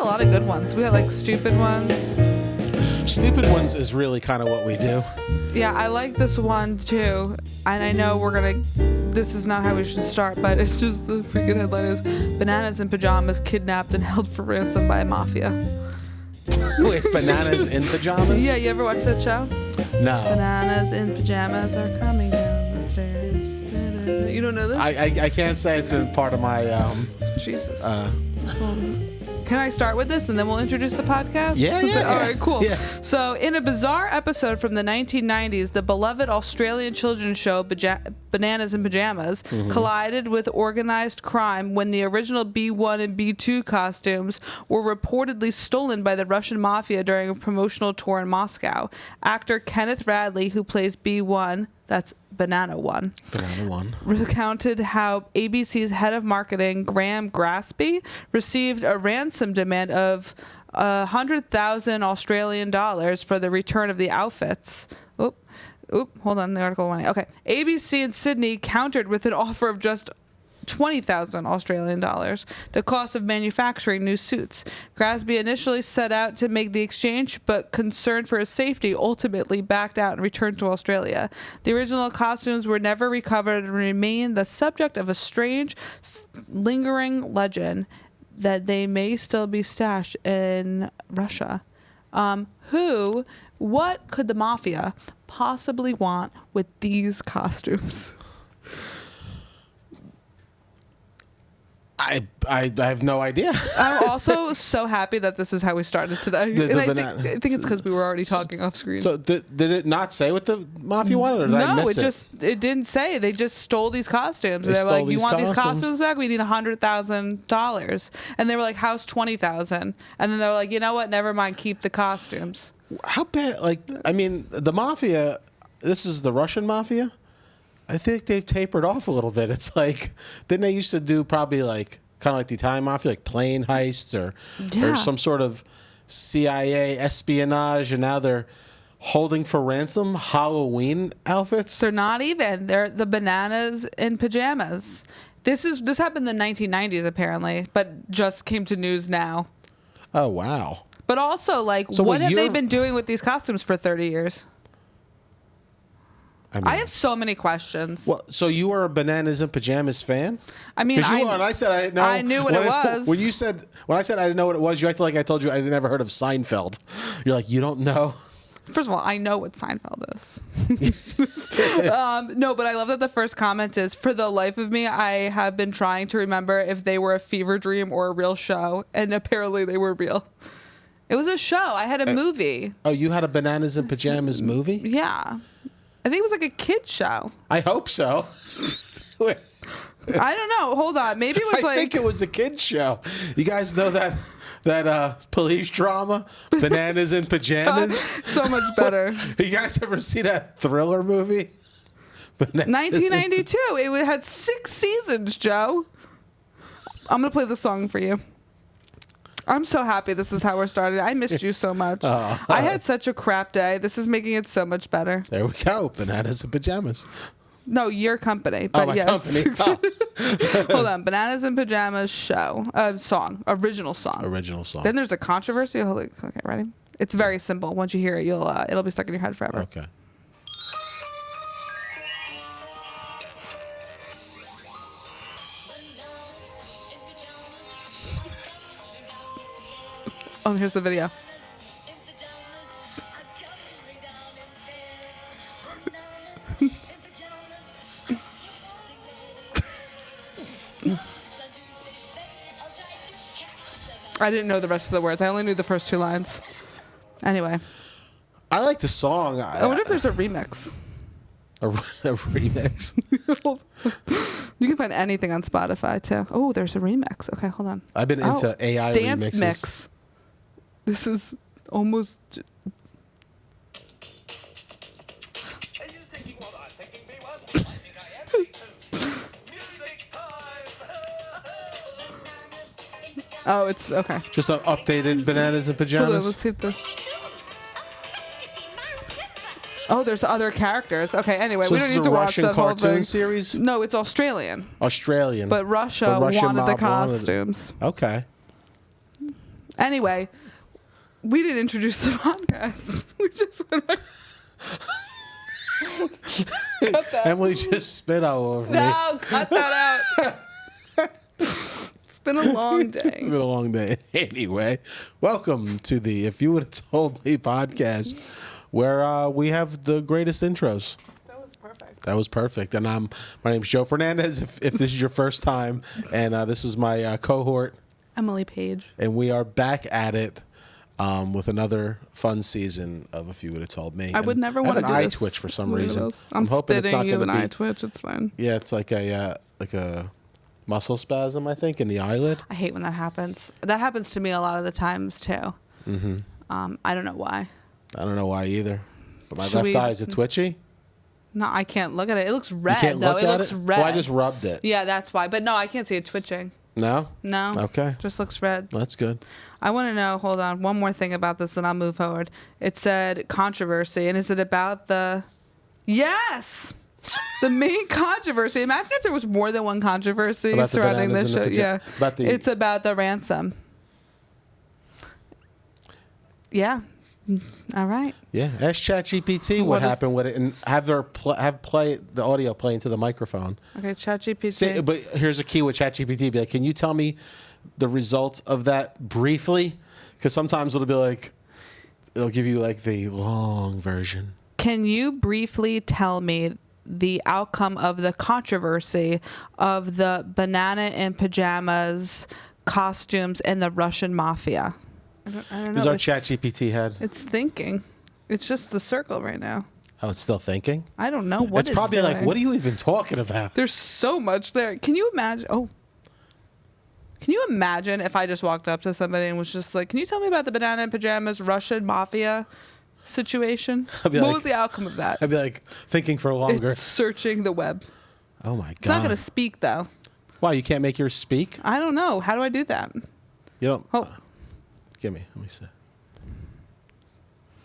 a lot of good ones. We had like stupid ones. Stupid ones is really kind of what we do. Yeah, I like this one too. And I know this is not how we should start, but it's just the freaking headline is Bananas in Pyjamas kidnapped and held for ransom by a mafia. Wait, Bananas in Pyjamas? Yeah, you ever watch that show? No. Bananas in Pyjamas are coming down the stairs. You don't know this? I can't say it's a part of my... Jesus. Can I start with this and then we'll introduce the podcast? Yeah. All right, cool. Yeah. So, in a bizarre episode from the 1990s, the beloved Australian children's show Bananas in Pyjamas collided with organized crime when the original B1 and B2 costumes were reportedly stolen by the Russian mafia during a promotional tour in Moscow. Actor Kenneth Radley, who plays B1, that's Banana One, recounted how ABC's head of marketing, Graham Graspy, received a ransom demand of 100,000 Australian dollars for the return of the outfits. Hold on, the article went. Okay, ABC in Sydney countered with an offer of just 20,000 Australian dollars, the cost of manufacturing new suits. Grasby initially set out to make the exchange, but concerned for his safety, ultimately backed out and returned to Australia. The original costumes were never recovered and remain the subject of a strange, lingering legend that they may still be stashed in Russia. What could the mafia possibly want with these costumes? I have no idea. I'm also so happy that this is how we started today. I think it's because we were already talking off screen. So did it not say what the mafia wanted, or did I miss it? It didn't say. They just stole these costumes. They were like, "You want these costumes back? We need $100,000." And they were like, "How's 20,000?" And then they were like, "You know what? Never mind. Keep the costumes." How bad? The mafia. This is the Russian mafia. I think they've tapered off a little bit. It's like, didn't they used to do probably like kind of like the Italian mafia, like plane heists or some sort of CIA espionage, and now they're holding for ransom Halloween outfits? They're not even. They're the Bananas in Pyjamas. This happened in the 1990s apparently, but just came to news now. Oh wow! But also, what have they been doing with these costumes for 30 years? I have so many questions. Well, so you were a Bananas in Pyjamas fan? I mean, I said I didn't know. I knew what it was. When I said I didn't know what it was, you acted like I told you I had never heard of Seinfeld. You're like, you don't know? First of all, I know what Seinfeld is. No, but I love that the first comment is, for the life of me, I have been trying to remember if they were a fever dream or a real show, and apparently they were real. It was a show. I had a movie. Oh, you had a Bananas in Pyjamas movie? Yeah. I think it was like a kid's show. I hope so. I don't know. Hold on. Maybe it was I think it was a kid's show. You guys know that police drama, Bananas in Pyjamas? So much better. You guys ever see that thriller movie? 1992. It had 6 seasons, Joe. I'm going to play the song for you. I'm so happy this is how we're started. I missed you so much. I had such a crap day. This is making it so much better. There we go. Bananas in Pyjamas. No, your company. But my yes. company. Oh. Hold on. Bananas in Pyjamas show. Song. Original song. Then there's a controversy. Okay, ready? It's very simple. Once you hear it, it'll be stuck in your head forever. Okay. Oh, here's the video. I didn't know the rest of the words. I only knew the first 2 lines. Anyway. I like the song. I wonder if there's a remix. A remix? You can find anything on Spotify, too. Oh, there's a remix. Okay, hold on. I've been into AI dance remixes. Mix. This is almost... Oh, it's okay. Just an updated Bananas in Pyjamas. Let's see Oh, there's other characters. Okay, anyway, we don't need to watch that whole thing. Russian cartoon series? No, it's Australian. Australian. But Russia wanted the costumes. Okay. Anyway, we didn't introduce the podcast. We just went like... Cut that. Emily just spit all over me. No, cut that out. It's been a long day. It's been a long day. Anyway, welcome to the If You Would Have Told Me podcast, where we have the greatest intros. That was perfect. That was perfect. And my name's Joe Fernandes, if this is your first time. And this is my cohort, Emily Page. And we are back at it with another fun season of If You Would Have Told Me. I would never want to do I have an eye this. twitch for some reason. I'm hoping it's spitting. not You have an going to eye be. twitch. It's fine. Yeah, it's like a muscle spasm, I think, in the eyelid. I hate when that happens. That happens to me a lot of the times too. Mm-hmm. I don't know why. I don't know why either. But my Should left we- eye, is it twitchy? No, I can't look at it. It looks red You can't though. look It at looks it? red. Well, I just rubbed it. Yeah, that's why. But no, I can't see it twitching. No? No. Okay. Just looks red. That's good. I want to know, hold on, one more thing about this, and I'll move forward. It said controversy, and is it about the... Yes! The main controversy. Imagine if there was more than one controversy About the surrounding this bananas show. and the Yeah. about the- It's about the ransom. Yeah. All right. Yeah. Ask ChatGPT what What is- happened with it, and have play the audio play into the microphone. Okay, ChatGPT. Say, but here's a key with ChatGPT. Be like, can you tell me the results of that briefly? Because sometimes it'll be like, it'll give you like the long version. Can you briefly tell me the outcome of the controversy of the banana in pajamas costumes and the Russian mafia? I don't know. Is our It's- ChatGPT head? It's thinking. It's just the circle right now. Oh, it's still thinking. I don't know what It's probably like, doing. what are you even talking about? There's so much there. Can you imagine? Oh. Can you imagine if I just walked up to somebody and was just like, can you tell me about the banana in pajamas Russian mafia situation? I'd be What like- was the outcome of that? I'd be like thinking for longer. It's searching the web. Oh my god! It's not going to speak, though. Why you can't make yours speak? I don't know. How do I do that? You don't. Oh. Give me. Let me see.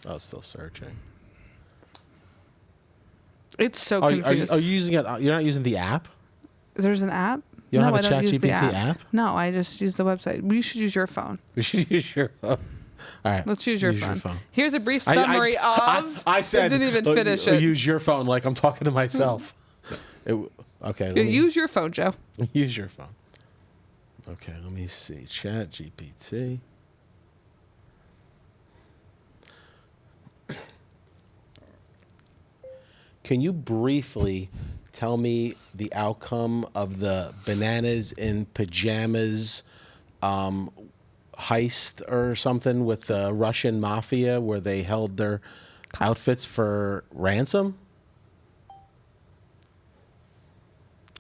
Oh, it's still searching. It's so Are you confused. using it? You're not using the app? There's an app? You don't No, have a I don't use the ChatGPT app? No, I just use the website. We should use your phone. We should use your phone. All right. Let's use your phone. Here's a brief summary of... I said. I didn't even finish it. Use your phone like I'm talking to myself. Okay. Yeah, use your phone, Joe. Use your phone. Okay. Let me see. ChatGPT. Can you briefly tell me the outcome of the bananas in pajamas heist or something with the Russian mafia where they held their outfits for ransom?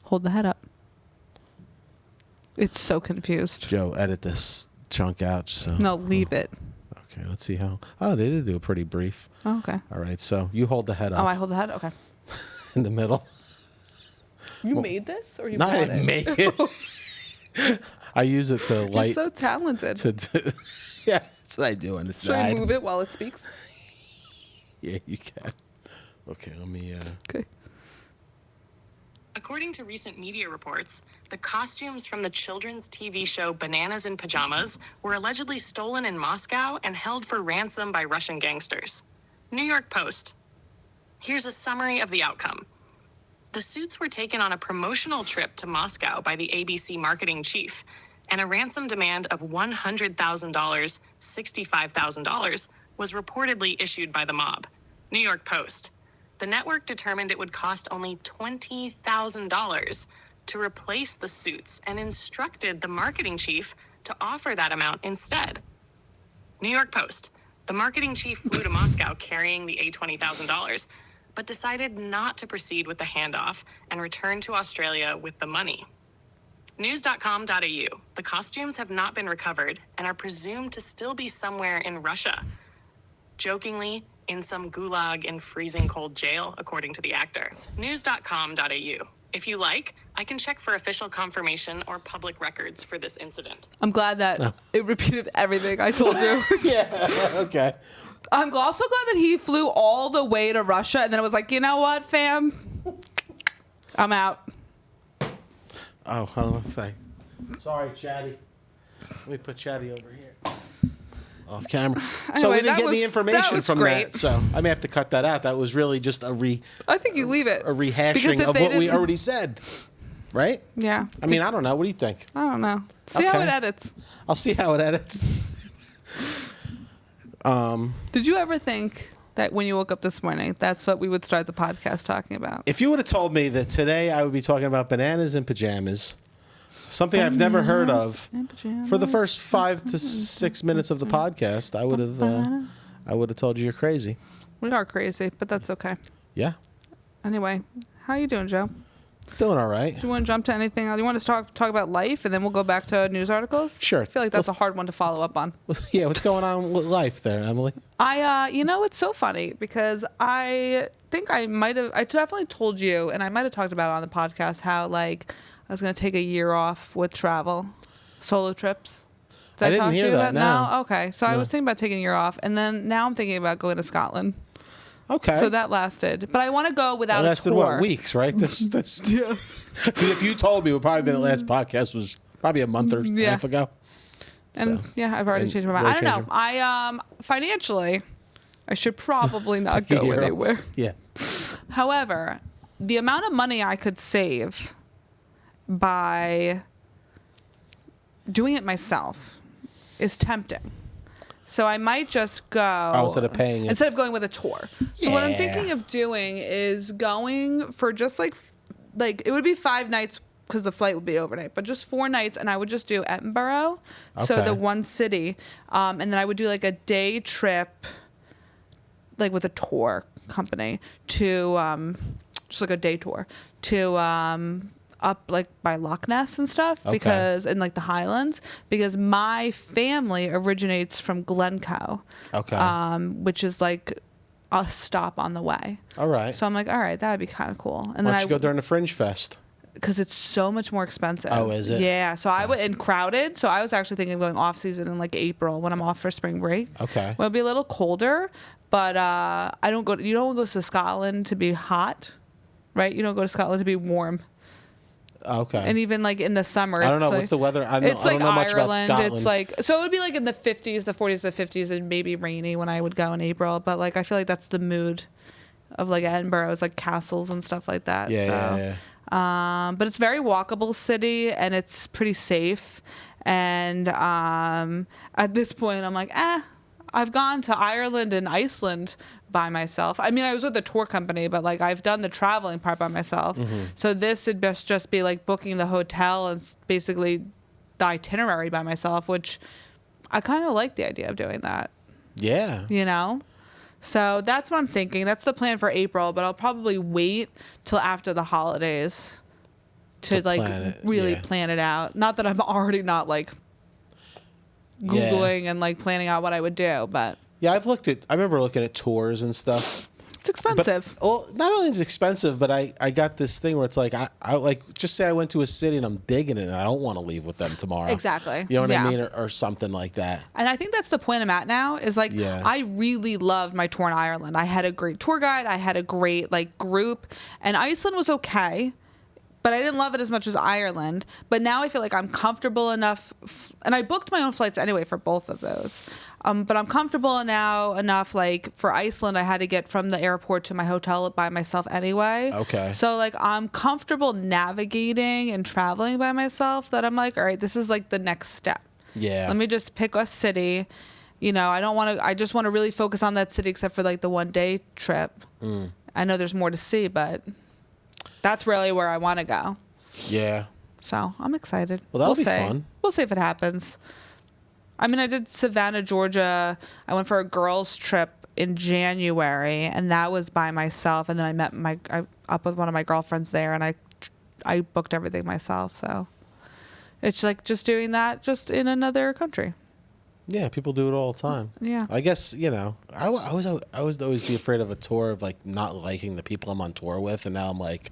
Hold the head up. It's so confused. Joe, edit this chunk out. So. No, leave it. Okay, let's see how. Oh, they did do a pretty brief. Oh, okay. All right, so you hold the head up Oh, I hold the head? Okay. in the middle. You made this or you No, bought I didn't it? make it. I use it to You're light. so talented. Yeah, that's what I do on the Should I side. move it while it speaks? Yeah, you can. Okay, let me. Okay. According to recent media reports, the costumes from the children's TV show Bananas in Pyjamas were allegedly stolen in Moscow and held for ransom by Russian gangsters. New York Post. Here's a summary of the outcome. The suits were taken on a promotional trip to Moscow by the ABC marketing chief, and a ransom demand of $100,000, $65,000, was reportedly issued by the mob. New York Post. The network determined it would cost only $20,000 to replace the suits and instructed the marketing chief to offer that amount instead. New York Post. The marketing chief flew to Moscow carrying the $20,000, but decided not to proceed with the handoff and returned to Australia with the money. News.com.au. The costumes have not been recovered and are presumed to still be somewhere in Russia. Jokingly, in some gulag in freezing cold jail, according to the actor. News.com.au. If you like, I can check for official confirmation or public records for this incident. I'm glad that it repeated everything I told you. Yeah. Okay. I'm also glad that he flew all the way to Russia and then it was like, you know what, fam? I'm out. Oh, I don't know if I. Sorry, Chatty. Let me put Chatty over here. off camera. So we Anyway, didn't get any that information was from great. that. So I may have to cut that out. That was really just I think you leave it. a Because rehashing if of they what we didn't- already said. Right? Yeah. I mean, I don't know. What do you think? I don't know. See how Okay. it edits. I'll see how it edits. Did you ever think that when you woke up this morning, that's what we would start the podcast talking about? If you would have told me that today I would be talking about bananas and pajamas, something I've never heard of, for the first 5 to 6 minutes of the podcast, I would have told you you're crazy. We are crazy, but that's okay. Yeah. Anyway, how you doing, Joe? Doing all right. Do you want to jump to anything else? You want to talk about life, and then we'll go back to news articles? Sure. I feel like that's Let's- a hard one to follow up on. Yeah, what's going on with life there, Emily? It's so funny because I think I definitely told you, and I might have talked about it on the podcast, how like I was going to take a year off with travel, solo trips. Did I didn't talk to hear you that, about? no. No? Okay. So I No. was thinking about taking a year off, and then now I'm thinking about going to Scotland. Okay. So that lasted. But I want to go without That lasted a tour. what, weeks, right? This yeah. If you told me, it would probably been the last podcast was probably a month or a half ago. And So, yeah, I've already and changed my mind. really I don't changed know. I financially, I should probably not Take a go year off. anywhere. Yeah. However, the amount of money I could save by doing it myself is tempting. So I might just go instead of paying it. instead of going with a tour. So what I'm Yeah. thinking of doing is going for just like it would be 5 nights because the flight would be overnight, but just 4 nights, and I would just do Edinburgh, so Okay. the one city, and then I would do like a day trip, like with a tour company to just like a day tour to up like by Loch Ness and stuff, Okay. because in like the Highlands, because my family originates from Glencoe, Okay. which is like a stop on the way. All right. So I'm like, all right, that'd be kind of cool. And Why then don't you go during the Fringe Fest? because it's so much more expensive. Oh, is it? Yeah. So I would, and crowded. So I was actually thinking of going off season in like April when I'm off for spring break. Okay. Well, it'll be a little colder, but you don't go to Scotland to be hot, right? You don't go to Scotland to be warm. Okay. And even like in the summer, I don't know. like, What's the weather? I it's don't like know much about Ireland. Scotland. It's like, so it would be like in the 50s, the 40s, the 50s, and maybe rainy when I would go in April. But like, I feel like that's the mood of like Edinburgh, is like castles and stuff like that. Yeah, so. yeah. But it's a very walkable city, and it's pretty safe. And at this point, I'm like, I've gone to Ireland and Iceland by myself. I mean, I was with a tour company, but like I've done the traveling part by myself. Mm-hmm. So this would just be like booking the hotel and basically the itinerary by myself, which I kind of like the idea of doing that, Yeah. you know? So that's what I'm thinking. That's the plan for April, but I'll probably wait till after the holidays to like plan it, really yeah. plan it out. Not that I'm already not like Yeah. Googling and like planning out what I would do, but Yeah, I remember looking at tours and stuff. it's expensive. But, well, not only is it expensive, but I got this thing where it's like, I like, just say I went to a city and I'm digging it and I don't want to leave with them tomorrow. Exactly. You know what Yeah. I mean? Or something like that. And I think that's the point I'm at now is like, Yeah. I really loved my tour in Ireland. I had a great tour guide. I had a great like group, and Iceland was okay, but I didn't love it as much as Ireland. But now I feel like I'm comfortable enough, and I booked my own flights anyway for both of those. But I'm comfortable now enough, like for Iceland, I had to get from the airport to my hotel by myself anyway. Okay. So like I'm comfortable navigating and traveling by myself that I'm like, all right, this is like the next step. Yeah. Let me just pick a city. You know, I just want to really focus on that city except for like the 1-day trip. I know there's more to see, but that's really where I want to go. Yeah. So I'm excited. Well, that'll be see. fun. We'll see if it happens. I mean, I did Savannah, Georgia. I went for a girls' trip in January, and that was by myself. And then I met up with one of my girlfriends there, and I booked everything myself. So it's like just doing that just in another country. Yeah, people do it all the time. Yeah. I guess, you know, I was always be afraid of a tour of like not liking the people I'm on tour with, and now I'm like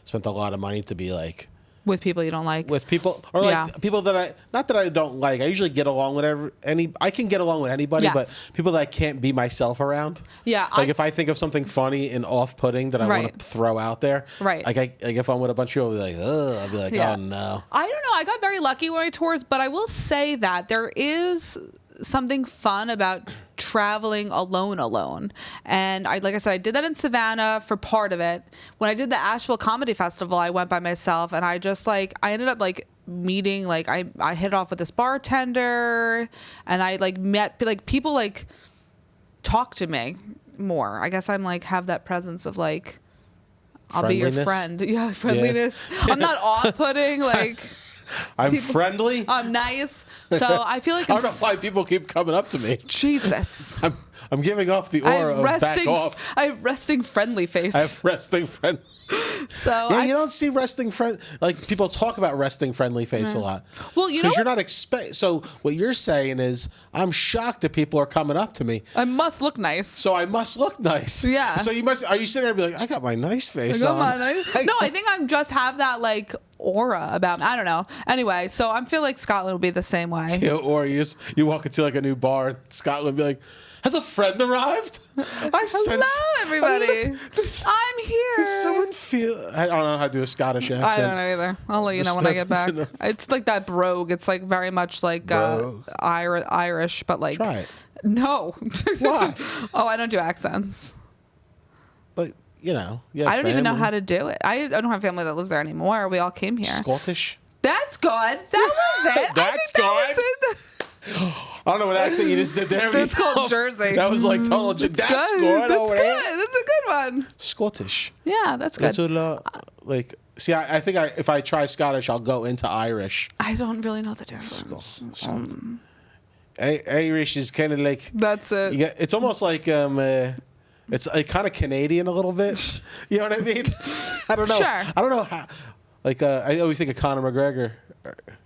spent a lot of money to be like With people you don't like. with people or like people that not that I don't like. I usually get along with I can get along with anybody, Yes. but people that I can't be myself around. Yeah, Like if I think of something funny and off-putting that I want Right. to throw out there. Right. Like if I'm with a bunch of people, I'll be like, ugh. I'll be like, Yeah. oh no. I don't know. I got very lucky with my tours, but I will say that there is something fun about traveling alone. And like I said, I did that in Savannah for part of it. When I did the Asheville Comedy Festival, I went by myself, and I just I ended up meeting, I hit it off with this bartender, and I met people talk to me more. I guess I'm have that presence of I'll be your friend. Yeah, friendliness. Yeah. I'm not off-putting. I'm friendly. I'm nice. So I feel like I don't know why people keep coming up to me. Jesus. I'm giving off the aura of back off. I have resting friendly face. I have resting friendly. So yeah, you don't see resting friend people talk about resting friendly face a lot. Well, you know, because you're not So what you're saying is, I'm shocked that people are coming up to me. I must look nice. So I must look nice. Yeah. So you must. Are you sitting there and be like, I got my nice face on? No, I think I'm just have that aura about me. I don't know. Anyway, so I feel like Scotland will be the same way. Yeah, or you walk into a new bar in Scotland and be like, has a friend arrived? Hello, everybody. I'm here. Does someone feel... I don't know how to do a Scottish accent. I don't know either. I'll let you know when I get back. It's like that brogue. It's very much Irish, but Try it. No. Why? Oh, I don't do accents. But, I don't even know how to do it. I don't have family that lives there anymore. We all came here. Scottish? That's good. That was it. That's good. I don't know what accent you just did there. It's called Jersey. That was total. That's good. That's good. That's a good one. Scottish. Yeah, that's good. See, I think if I try Scottish, I'll go into Irish. I don't really know the difference. Irish is kind of That's it. It's almost it's kind of Canadian a little bit. You know what I mean? I don't know. Sure. I don't know how. I always think of Conor McGregor.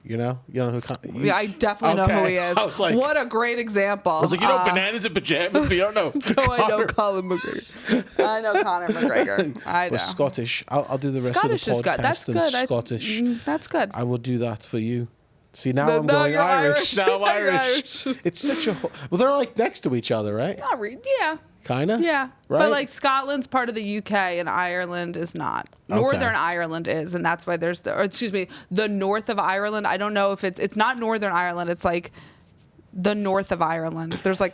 You know who? Yeah, I definitely know who he is. I was what a great example. I was bananas and pajamas, but you don't know. No, I know Colin McGregor. I know Conor McGregor. I know. Scottish. I'll do the rest Scottish of the podcast That's good. Scottish. That's good. I will do that for you. See, now I'm going Irish. Now I'm Irish. It's such a... Well, they're next to each other, right? Not really. Yeah. Kind of? Yeah. Right? But Scotland's part of the UK and Ireland is not. Okay. Northern Ireland is, and that's why there's the north of Ireland. I don't know if it's not Northern Ireland. It's the north of Ireland. There's I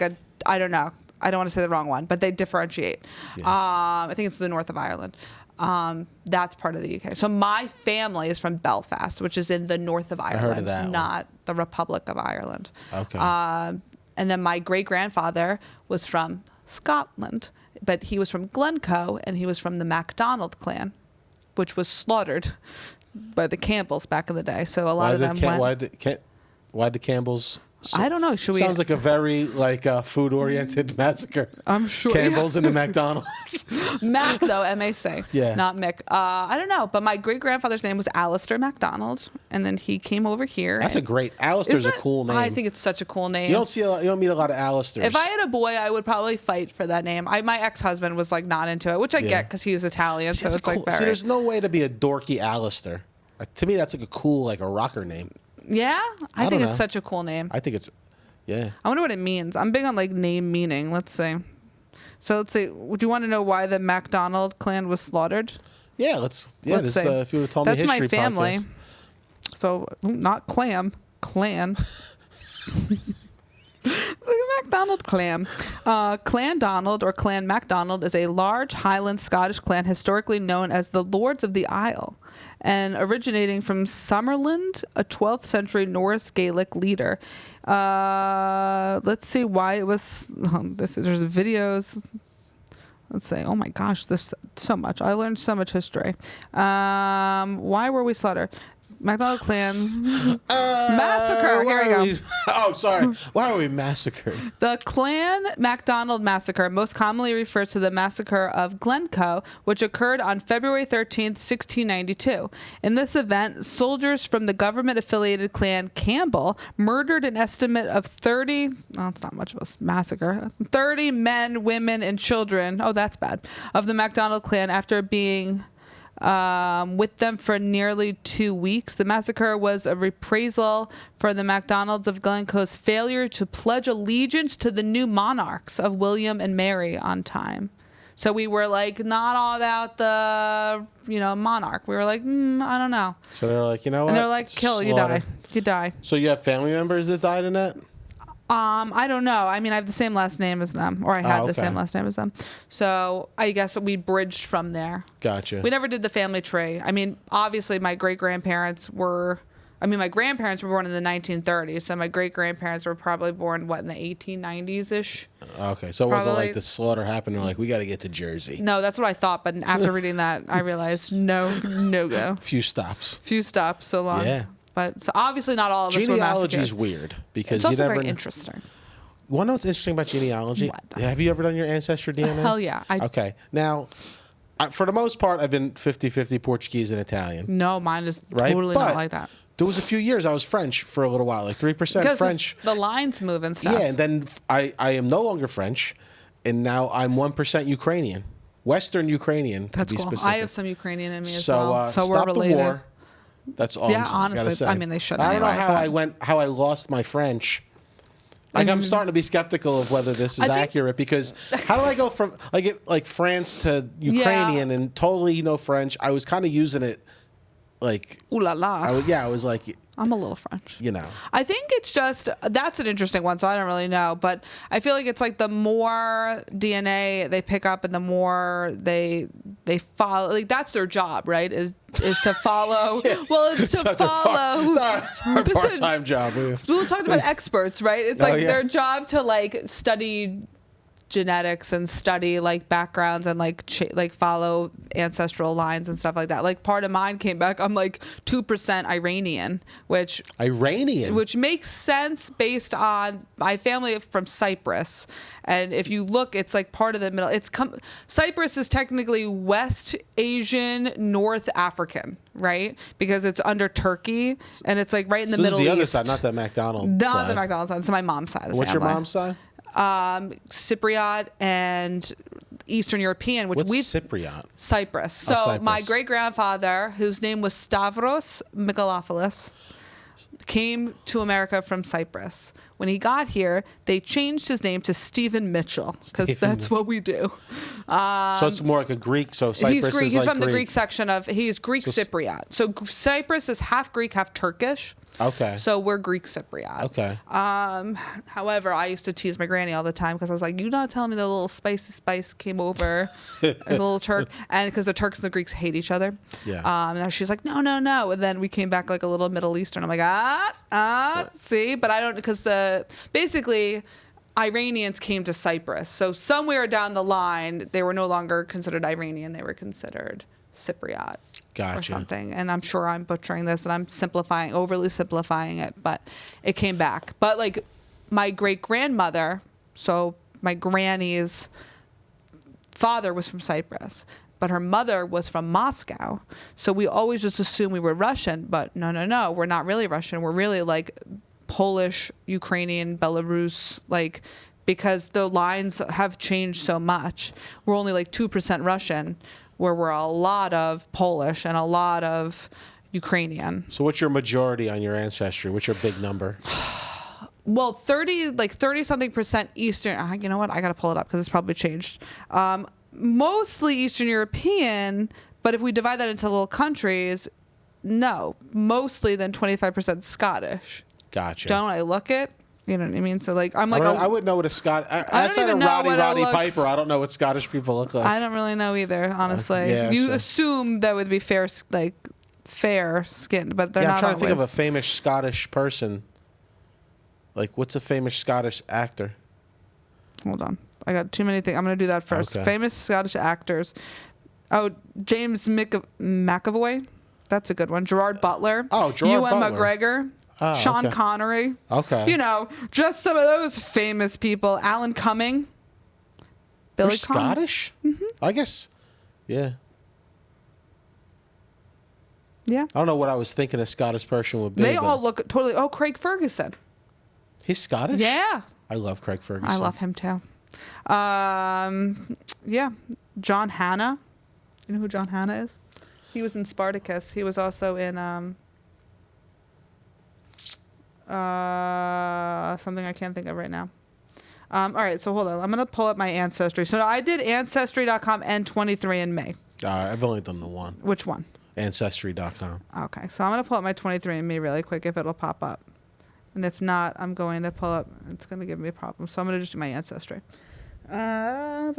don't know. I don't want to say the wrong one, but they differentiate. Yeah. I think it's the north of Ireland. That's part of the UK. So my family is from Belfast, which is in the north of Ireland, I heard of that not the Republic of Ireland. Okay. And then my great-grandfather was from Scotland, but he was from Glencoe, and he was from the MacDonald clan, which was slaughtered by the Campbells back in the day. So a lot of them went... Why the Campbells... I don't know. Sounds like a very food-oriented massacre. I'm sure. Campbell's and the McDonald's. Mac though, M-A-C. Yeah. Not Mick. I don't know, but my great-grandfather's name was Alistair MacDonald, and then he came over here. That's a great... Alistair's a cool name. I think it's such a cool name. You don't meet a lot of Alistairs. If I had a boy, I would probably fight for that name. My ex-husband was not into it, which I get because he was Italian, so it's cool, very... See, there's no way to be a dorky Alistair. To me, that's a cool, a rocker name. Yeah? I think it's such a cool name. I think it's... Yeah. I wonder what it means. I'm big on name meaning. Let's see. So let's see. Would you want to know why the MacDonald clan was slaughtered? Yeah, let's see. If you would have told me That's history my family. podcast. So not clan. The MacDonald clan. Clan Donald or Clan MacDonald is a large Highland Scottish clan historically known as the Lords of the Isle and originating from Summerland, a 12th century Norse Gaelic leader. Let's see why it was... there's videos... Let's say, oh my gosh, this so much. I learned so much history. Why were we slaughtered? MacDonald clan massacre. Here we go. Oh, sorry. Why are we massacred? The Clan MacDonald massacre most commonly refers to the massacre of Glencoe, which occurred on February 13th, 1692. In this event, soldiers from the government-affiliated Clan Campbell murdered an estimate of 30. Well, it's not much of a massacre. 30 men, women, and children. Oh, that's bad. Of the MacDonald clan after being with them for nearly 2 weeks. The massacre was a reprisal for the MacDonalds of Glencoe's failure to pledge allegiance to the new monarchs of William and Mary on time. So we were not all about the, monarch. We were I don't know. So they're you know what? And they're kill, you die. You die. So you have family members that died in that? I don't know. I mean, I have the same last name as them, or I had the same last name as them. So I guess we bridged from there. Gotcha. We never did the family tree. I mean, obviously, my great-grandparents were... I mean, my grandparents were born in the 1930s, so my great-grandparents were probably born, in the 1890s-ish? Okay, so it wasn't like the slaughter happened and like, we got to get to Jersey. No, that's what I thought, but after reading that, I realized no go. Few stops, so long. Yeah. But so obviously not all of us were genealogy is massacred. weird because It's also you never very interesting. Want to know what's interesting about genealogy? What? Have you ever done your ancestry DNA? Hell yeah. Okay. Now, for the most part, I've been 50-50 Portuguese and Italian. No, mine is Right? totally But not like that. There was a few years I was French for a little while, like 3% Because French. the lines move and stuff. Yeah, and then I am no longer French, and now I'm 1% Ukrainian. Western Ukrainian, That's to be cool. specific. I have some Ukrainian in me as So, well. So stop we're related. the war. That's all Yeah, I'm honestly, gotta say. I mean, they should I don't know anyway, how I lost my French. Like, I'm starting to be skeptical of whether this is I think- accurate because how do I go from like France to Ukrainian and totally no French? I was kind of using it like Ooh la la. I was like, I'm a little French. you know. I think it's just that's an interesting one, so I don't really know, but I feel like it's like the more DNA they pick up and the more they follow, like that's their job, right? Is to follow. Yeah. Well, it's to follow. It's our part-time job. We talked about experts, right? It's like their job to like study genetics and study like backgrounds and like follow ancestral lines and stuff like that. Like part of mine came back. I'm like 2% Iranian, which makes sense based on my family from Cyprus. And if you look, it's like part of the middle. Cyprus is technically West Asian, North African, right? Because it's under Turkey and it's like right in the Middle East. This is the other side, not the McDonald's Not side. the McDonald's side. It's my mom's side of the What's family. your mom's side? Cypriot and Eastern European, What's Cypriot? Cyprus. So Cyprus. my great grandfather, whose name was Stavros Mikalopoulos, came to America from Cyprus. When he got here, they changed his name to Stephen Mitchell because that's what we do. So it's more like a Greek. So Cyprus He's Greek. is He's like from the Greek section of. He's Greek Cypriot. So Cyprus is half Greek, half Turkish. Okay. So we're Greek Cypriot. Okay. However, I used to tease my granny all the time because I was like, "You not telling me the little spicy spice came over, the little Turk," and because the Turks and the Greeks hate each other. Yeah. And she's like, "No." And then we came back like a little Middle Eastern. I'm like, see, but I don't because basically Iranians came to Cyprus, so somewhere down the line they were no longer considered Iranian; they were considered Cypriot. Gotcha. Or something, and I'm sure I'm butchering this and I'm overly simplifying it, but it came back. But like my great grandmother, so my granny's father was from Cyprus, but her mother was from Moscow. So we always just assumed we were Russian, but no, we're not really Russian. We're really like Polish, Ukrainian, Belarus, like because the lines have changed so much. We're only like 2% Russian, where we're a lot of Polish and a lot of Ukrainian. So what's your majority on your ancestry? What's your big number? Well, 30-something% Eastern. You know what? I got to pull it up because it's probably changed. Mostly Eastern European, but if we divide that into little countries, no. Mostly then 25% Scottish. Gotcha. Don't I look it? You know what I mean? So like I'm like I wouldn't know what a outside of Roddy Piper. I don't know what Scottish people look like. I don't really know either, honestly. You assume that would be fair skinned, but they're not. I'm trying to think of always. a famous Scottish person. Like, what's a famous Scottish actor? Hold on, I got too many things. I'm gonna do that first. Okay. Famous Scottish actors. Oh, James McAvoy. That's a good one. Gerard Butler. Oh, Gerard Ewan Butler. McGregor. Oh, Sean okay. Connery. Okay. You know, just some of those famous people. Alan Cumming. They're Billy Conn. Scottish? Mm-hmm. I guess. Yeah. Yeah. I don't know what I was thinking a Scottish person would be. They but all look totally. Oh, Craig Ferguson. He's Scottish? Yeah. I love Craig Ferguson. I love him too. Yeah. John Hannah. You know who John Hannah is? He was in Spartacus. He was also in something I can't think of right now. All right, so hold on. I'm going to pull up my ancestry. So I did ancestry.com and 23andMe. I've only done the one. Which one? Ancestry.com. Okay, so I'm going to pull up my 23andMe really quick if it'll pop up. And if not, I'm going to pull up. It's going to give me a problem. So I'm going to just do my ancestry. Because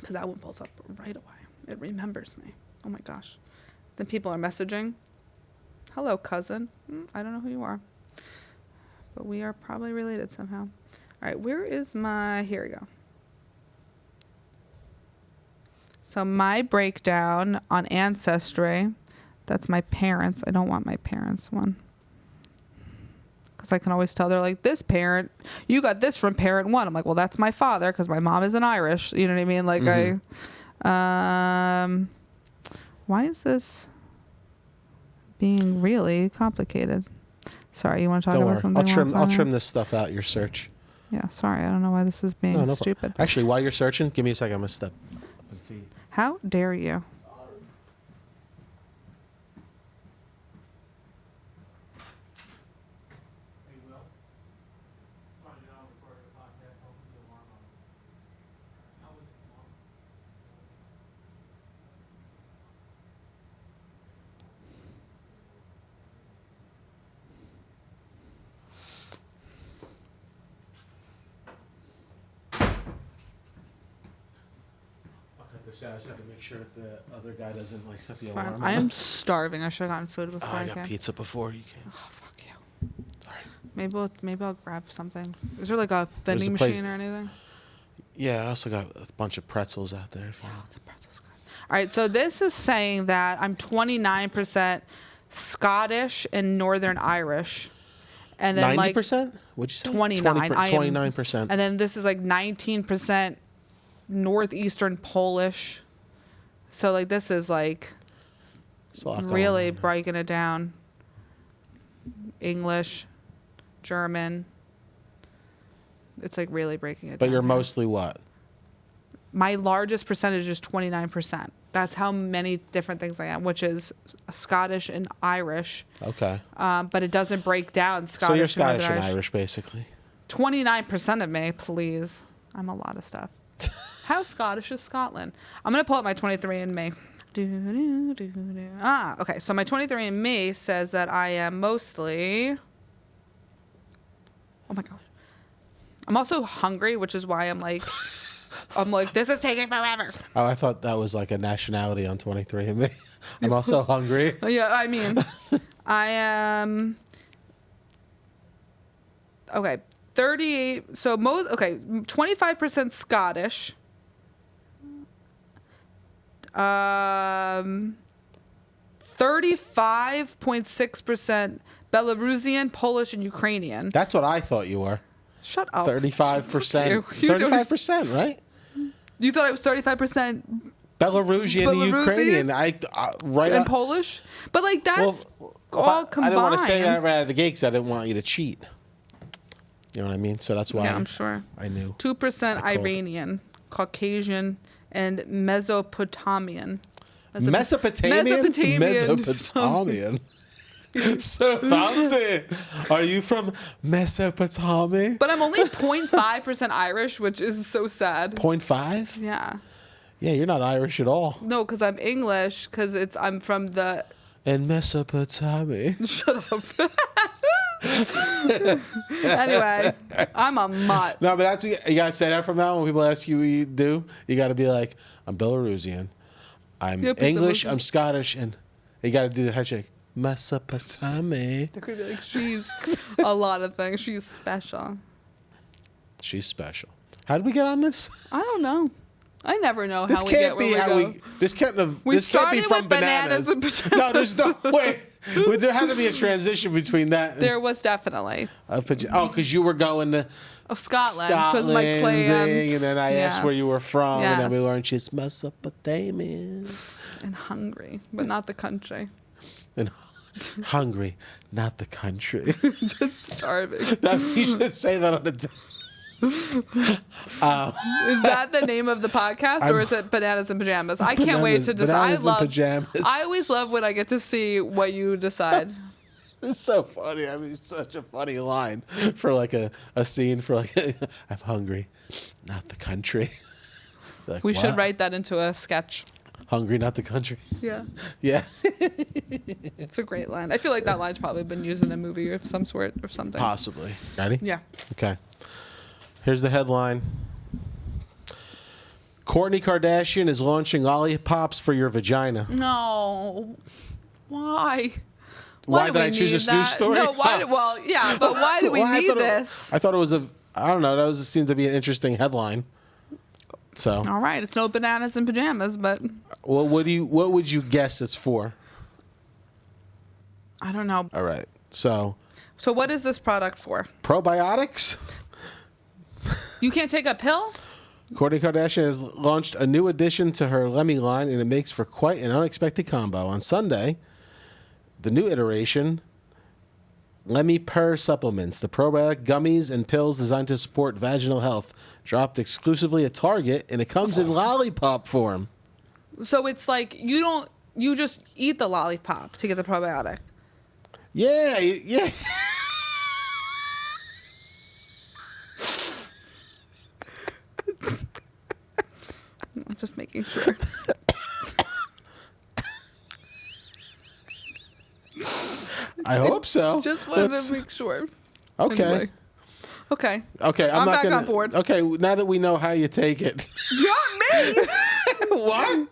that one pulls up right away. It remembers me. Oh my gosh. Then people are messaging. Hello, cousin. I don't know who you are. But we are probably related somehow. All right, where is my... Here we go. So my breakdown on Ancestry, that's my parents. I don't want my parents one. Because I can always tell they're like, this parent, you got this from parent one. I'm like, well, that's my father because my mom isn't Irish. You know what I mean? Like why is this being really complicated? Sorry, you want to talk about something? I'll trim this stuff out, your search. Yeah, sorry. I don't know why this is being stupid. Actually, while you're searching, give me a second. I'm going to step up and see. How dare you? I just have to make sure that the other guy doesn't like set the Fine. alarm. I am starving. I should have gotten food before I got came. pizza before you came. Oh, fuck you. Sorry. Maybe I'll grab something. Is there like a vending machine or anything? Yeah, I also got a bunch of pretzels out there. The pretzels good. All right, so this is saying that I'm 29% Scottish and Northern Irish. And then 90%? What'd you say? 29. 29%. And then this is like 19% Northeastern Polish. So like this is like really breaking it down. English, German. It's like really breaking it down. But you're mostly what? My largest percentage is 29%. That's how many different things I am, which is Scottish and Irish. Okay. But it doesn't break down Scottish. So you're Scottish and Irish, basically. 29% of me, please. I'm a lot of stuff. How Scottish is Scotland? I'm going to pull up my 23andMe. Okay. So my 23andMe says that I am mostly... Oh, my gosh. I'm also hungry, which is why I'm like, this is taking forever. Oh, I thought that was like a nationality on 23andMe. I'm also hungry. Yeah, I mean, I am... Okay. 38... So, 25% Scottish. 35.6% Belarusian, Polish, and Ukrainian. That's what I thought you were. Shut up. 35%. 35%, right? You thought I was 35% Belarusian, Ukrainian. Right. And Polish? But like that's all combined. I didn't want to say that right out of the gate because I didn't want you to cheat. You know what I mean? So that's why. Yeah, I'm sure. I knew. 2% Iranian, Caucasian, and Mesopotamian. Mesopotamian. So fancy. Are you from Mesopotamia? But I'm only 0.5% Irish, which is so sad. 0.5? Yeah. Yeah, you're not Irish at all. No, because I'm English, because I'm from the... In Mesopotamia. Shut up. Anyway, I'm a mutt. No, but that's you gotta say that from now on. When people ask you what you do, you gotta be like, I'm Belarusian, I'm English, I'm Scottish, and you gotta do the head shake. Mesopotamia. They could be like, she's a lot of things. She's special. She's special. How did we get on this? I don't know. I never know how we get where we go. This can't be from bananas and pajamas. No, there's no way. There had to be a transition between that. There was definitely. Because you were going to Scotland because my clan thing, and then I asked where you were from, yes. and then we learned she's Mesopotamian. And hungry, but not the country. And hungry, not the country. Just starving. You should say that on the. Is that the name of the podcast, or is it Bananas and Pajamas? I can't wait to decide. I always love when I get to see what you decide. It's so funny. I mean, it's such a funny line for like a scene for like I'm hungry, not the country. Like, we should write that into a sketch. Hungry, not the country. Yeah. Yeah. It's a great line. I feel like that line's probably been used in a movie of some sort or something. Possibly. Ready? Yeah. Okay. Here's the headline. Kourtney Kardashian is launching lollipops for your vagina. No. Why? Why do did we I choose need this that? news story? No, why? Well, yeah, but why do we Well, need this? I thought it was I don't know. That seemed to be an interesting headline. So. All right, it's no bananas in pajamas, but Well, what would you guess it's for? I don't know. All right. So what is this product for? probiotics. You can't take a pill? Kourtney Kardashian has launched a new addition to her Lemmy line, and it makes for quite an unexpected combo. On Sunday, the new iteration, Lemmy Purr Supplements, the probiotic gummies and pills designed to support vaginal health, dropped exclusively at Target, and it comes in lollipop form. So it's like you just eat the lollipop to get the probiotic. Yeah, yeah. I'm just making sure. I hope so. Just wanted to make sure. Okay. Anyway. Okay. Okay, I'm not back gonna, on board. Okay, now that we know how you take it. Not me. What?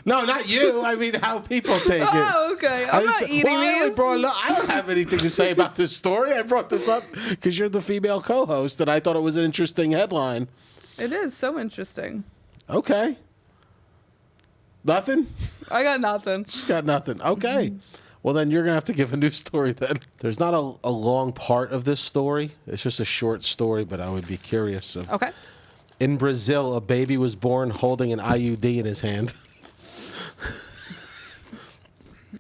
No, not you. I mean, how people take it. Oh, okay. I'm not eating these. I don't have anything to say about this story. I brought this up because you're the female co-host, and I thought it was an interesting headline. It is so interesting. Okay. Nothing? I got nothing. She's got nothing. Okay. Well, then you're going to have to give a new story then. There's not a long part of this story. It's just a short story, but I would be curious. Okay. In Brazil, a baby was born holding an IUD in his hand.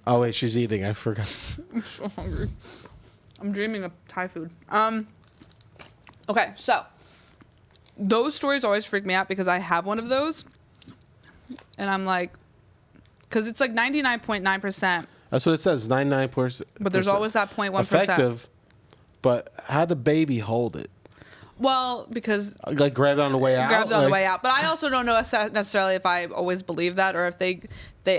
Oh, wait, she's eating. I forgot. I'm so hungry. I'm dreaming of Thai food. Okay, so those stories always freak me out because I have one of those. And I'm like, because it's like 99.9%. That's what it says, 99%. But there's always that 0.1%. Effective, but how'd the baby hold it? Well, because Like grabbed it on the way out? grabbed it on the way out. But I also don't know necessarily if I always believe that or if they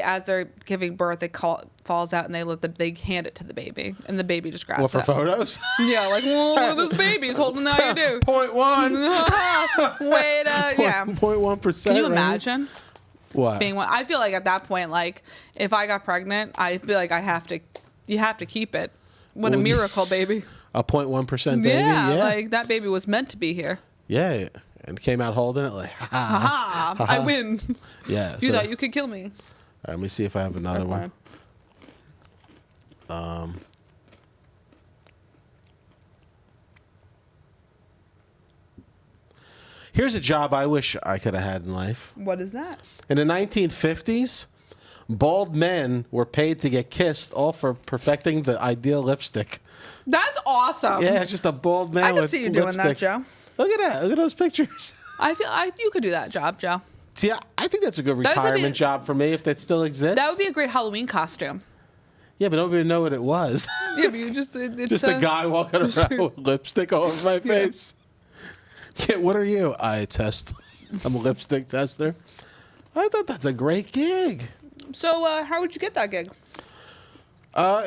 as they're giving birth, it falls out and they hand it to the baby and the baby just grabs What, for it. photos? Yeah, like, well, look at this baby. He's holding the IUD. 0.1. Wait, yeah. 0.1%. Can you right? imagine What? being one? I feel like at that point, like, if I got pregnant, I'd be like, you have to keep it. What a Well, miracle, baby. A 0.1% baby? Yeah, like, that baby was meant to be here. Yeah. And came out holding it like, ha. Aha, I win. Yeah. You so- thought you could kill me. All right, let me see if I have another That's one. fine. Here's a job I wish I could have had in life. What is that? In the 1950s, bald men were paid to get kissed, all for perfecting the ideal lipstick. That's awesome. Yeah, it's just a bald man I can with see you doing that, lipstick. Joe. Look at that. Look at those pictures. I feel you could do that job, Joe. See, I think that's a good That could be- retirement job for me if that still exists. That would be a great Halloween costume. Yeah, but nobody would know what it was. Yeah, but you just it's Just a guy walking around with lipstick all over my face. Yeah, what are you? I test. I'm a lipstick tester. I thought that's a great gig. So how would you get that gig?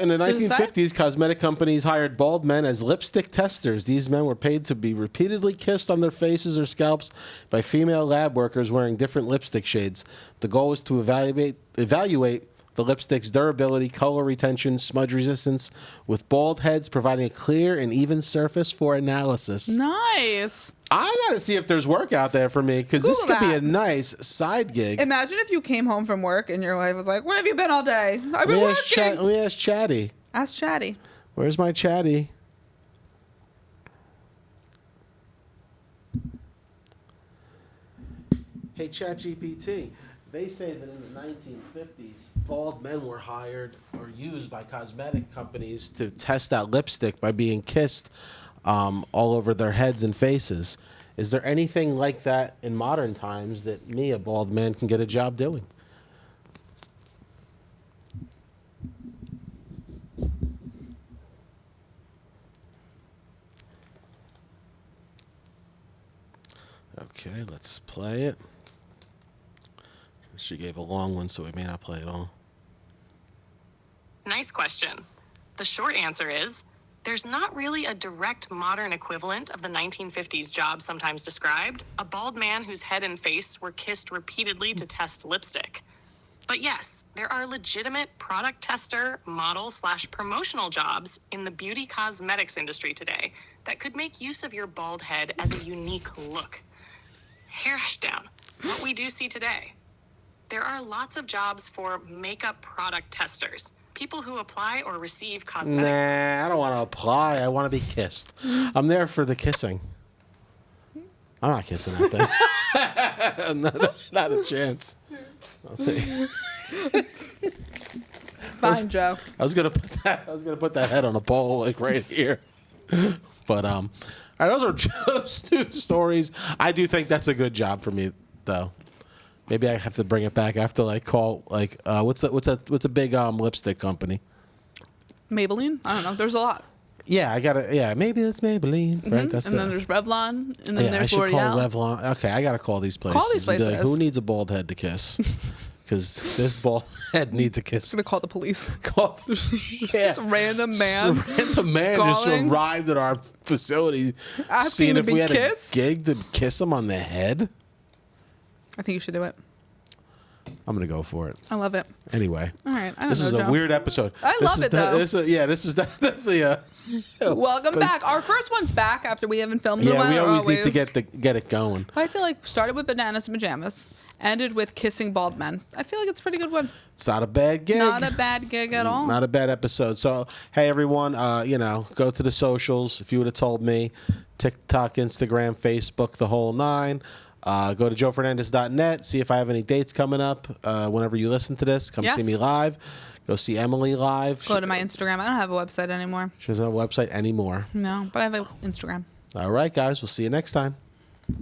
In the Does it say? 1950s, cosmetic companies hired bald men as lipstick testers. These men were paid to be repeatedly kissed on their faces or scalps by female lab workers wearing different lipstick shades. The goal was to evaluate the lipstick's durability, color retention, smudge resistance, with bald heads providing a clear and even surface for analysis. Nice. I got to see if there's work out there for me, because this Google could be that. a nice side gig. Imagine if you came home from work and your wife was like, "Where have you been all day? I've been working." Let me ask Chatty. Ask Chatty. Where's my Chatty? Hey, ChatGPT. They say that in the 1950s, bald men were hired or used by cosmetic companies to test out lipstick by being kissed all over their heads and faces. Is there anything like that in modern times that me, a bald man, can get a job doing? Okay, let's play it. She gave a long one, so we may not play it all. Nice question. The short answer is there's not really a direct modern equivalent of the 1950s job sometimes described, a bald man whose head and face were kissed repeatedly to test lipstick. But yes, there are legitimate product tester, model/promotional jobs in the beauty cosmetics industry today that could make use of your bald head as a unique look. Hash down, what we do see today. There are lots of jobs for makeup product testers, people who apply or receive cosmetic. Nah, I don't want to apply. I want to be kissed. I'm there for the kissing. I'm not kissing that thing. not a chance. I'll tell you. Fine, Joe. I was gonna put that head on a pole like right here. But all right, those are Joe's news stories. I do think that's a good job for me, though. Maybe I have to bring it back. I have to call what's a big lipstick company? Maybelline? I don't know. There's a lot. Yeah, maybe it's Maybelline. Mm-hmm. Right? And then there's Revlon, and then there's I should L'Oreal. call Revlon. Okay, I gotta call these places. Call these and be places. like, who needs a bald head to kiss? Because this bald head needs a kiss. I'm gonna call the police. Yeah. Some random man. Some random man just arrived at our facility, seeing if we had a gig to kiss him on the head. I think you should do it. I'm gonna go for it. I love it. Anyway, all right. This is a weird episode. I love it though. This is definitely a. Welcome back. Our first one's back after we haven't filmed in a while. We always need to get it going. I feel like started with Bananas and Pajamas, ended with Kissing Bald Men. I feel like it's a pretty good one. It's not a bad gig. Not a bad gig at all. Not a bad episode. So hey everyone, go to the socials. If you would have told me, TikTok, Instagram, Facebook, the whole nine. Go to joefernandes.net. See if I have any dates coming up. Whenever you listen to this, come see me live. Go see Emily live. Go to my Instagram. I don't have a website anymore. She doesn't have a website anymore. No, but I have an Instagram. All right, guys. We'll see you next time.